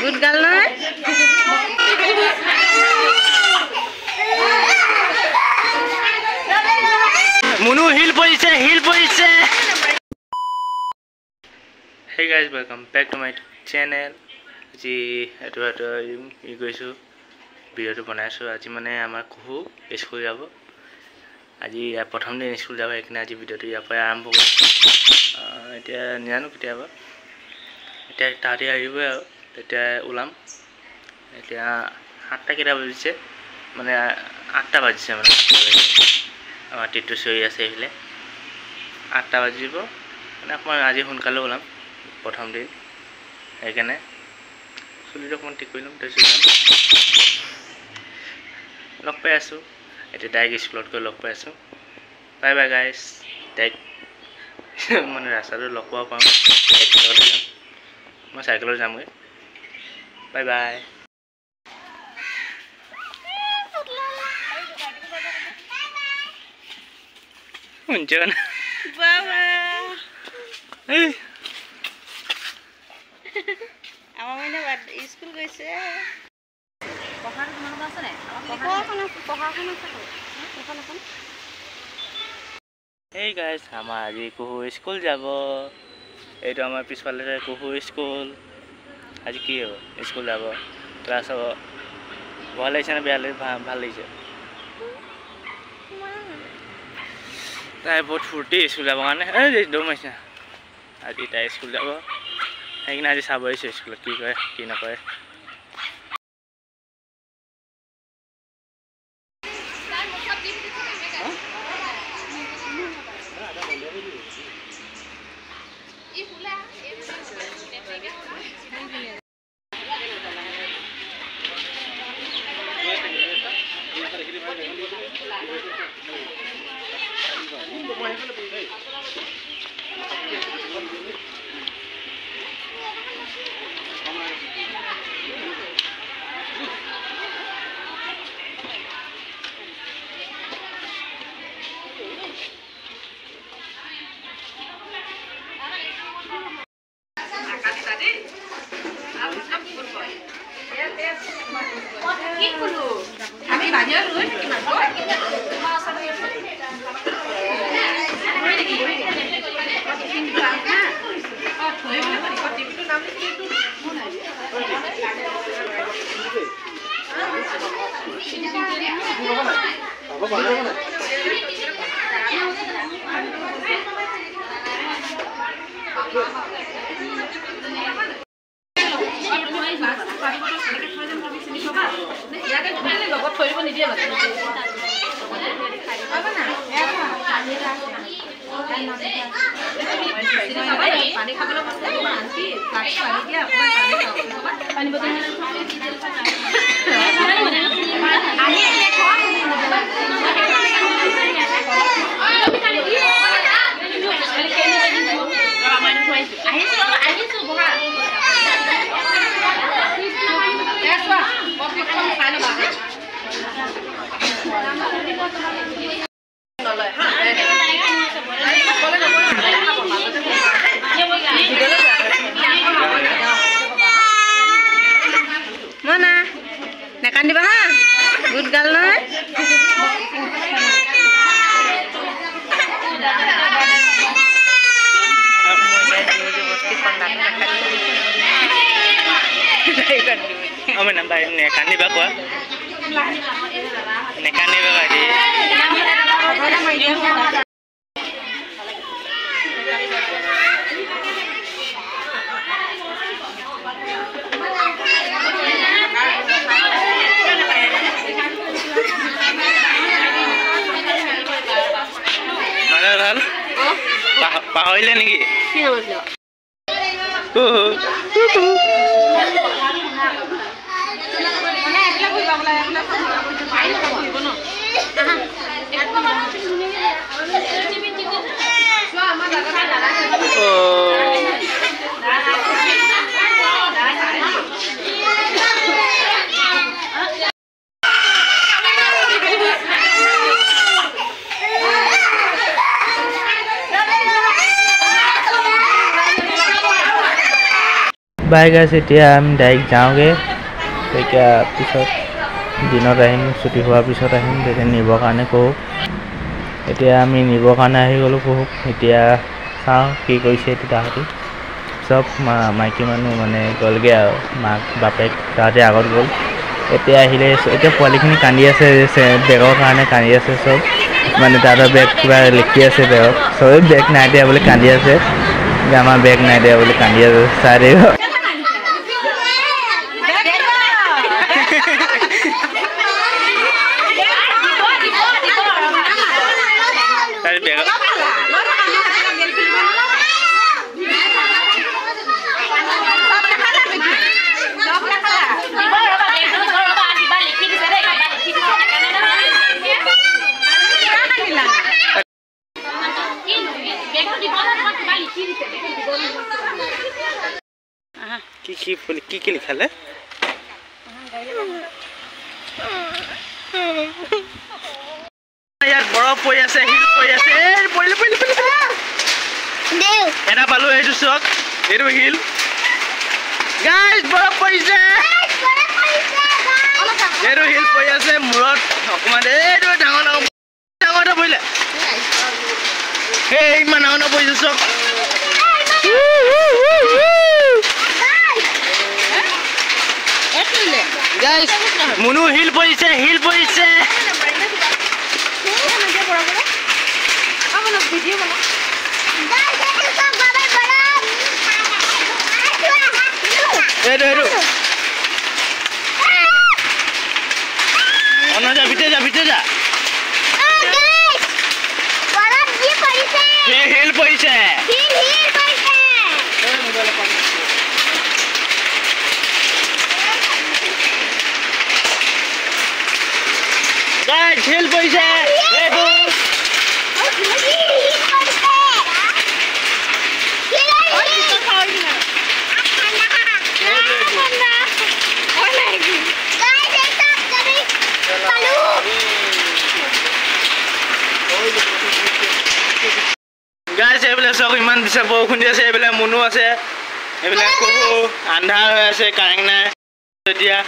Good girl নহয় মুনু হিল পইছে Hey guys, welcome back to my channel. আজি এটো ই গৈছো ভিডিওটো বনাইছো আজি মানে আমাৰ কুহু স্কুল যাব আজি প্ৰথম দিন স্কুল যাব একনে আজি ভিডিওটো ইয়াৰ পৰা আৰম্ভ কৰিছো এতিয়া জানো কেতিয়াবা এতিয়া তাতে আহিব আৰু তেতিয়া ওলাম এতিয়া 7টা কেইটা বাজিছে মানে 8টা বাজিছে মানে আমাৰ টিটু চৈ আছে এইফালে 8টা বাজিব মানে মই আজি সোনকালে ওলাম প্ৰথম দিন এইকাৰণে চুলিটো অকণমান ঠিক কৰি ল'ম তাৰপিছত লগ পাই আছোঁ এতিয়া ডাইৰেক্ট স্কুলত গৈ লগ পাই আছোঁ বাই বাই গাইজ ডাইৰেক্ট মানে ৰাস্তাটো লগ পাব পাৰোঁ চাইকেলত যাম মই চাইকেলত যামগৈ বাই বাই শুনছ না বাবা আমাৰ মানে স্কুল গৈছে পঢ়াটো তোমালোকৰ আছে নাই পঢ়াখন Hey guys, আমাৰ আজি কুহু স্কুল যাব এইটো আমাৰ পিছফালে কুহু স্কুল আজি কি হ'ব স্কুল যাব ক্লাছ হ'ব ভাল লাগিছে না বেয়া লাগিছে ভাল লাগিছে তাই বহুত ফূৰ্তি স্কুল যাবৰ কাৰণে এই দৌৰ মাৰিছে আজি তাই স্কুল যাব সেইকাৰণে আজি চাব আহিছোঁ স্কুলত কি কৰে কি নকৰে মনা নাকান্দিবা হা গুড গাৰ্ল নহয় আমি নাম বাই নেকান্দিবা কোৱা নেকান্দিবা বাই ভাল পাহৰিলে নেকি বাই গাইছ এতিয়া আমি ডাইৰেক্ট যাওঁগৈ তেতিয়া পিছত দিনত আহিম ছুটি হোৱাৰ পিছত আহিম তেতিয়া নিবৰ কাৰণে কওঁ এতিয়া আমি নিবৰ কাৰণে আহি গ'লোঁ কুহুক এতিয়া চাওঁ কি কৰিছে এতিয়া তাহাঁতি চব মাইকী মানুহ মানে গ'লগৈ আৰু মাক বাপেক তাহাঁতি আগত গ'ল এতিয়া আহিলে এতিয়া পোৱালিখিনি কান্দি আছে বেগৰ কাৰণে কান্দি আছে চব মানে তাহাঁতৰ বেগ কিবা লিখি আছে বেগত চবেই বেগ নাই দিয়া বুলি কান্দি আছে আমাৰ বেগ নাই দিয়া বুলি কান্দি আছে চাই দিব কি লিখালে ইয়াত বৰফ পৰি আছে হিল পৰি আছে এটা পালো এইটো চক এইটো হিল গাইজ বৰফ পৰিছে এইটো হিল পৰি আছে মূৰত অকণমান এইটো ডাঙৰ ডাঙৰ পৰিলে এই ইমান ডাঙৰ পৰিছে চক গাইজ মুনু হিল পৰিছে ভিতৰে যা হিল পৰিছে হিল পৰিছে গাইজ এইবিলাক চক ইমান দিছে বৰষুণ দি আছে এইবিলাক মুনু আছে এইবিলাক কুহু আন্ধাৰ হৈ আছে কাৰেণ্ট নাই এতিয়া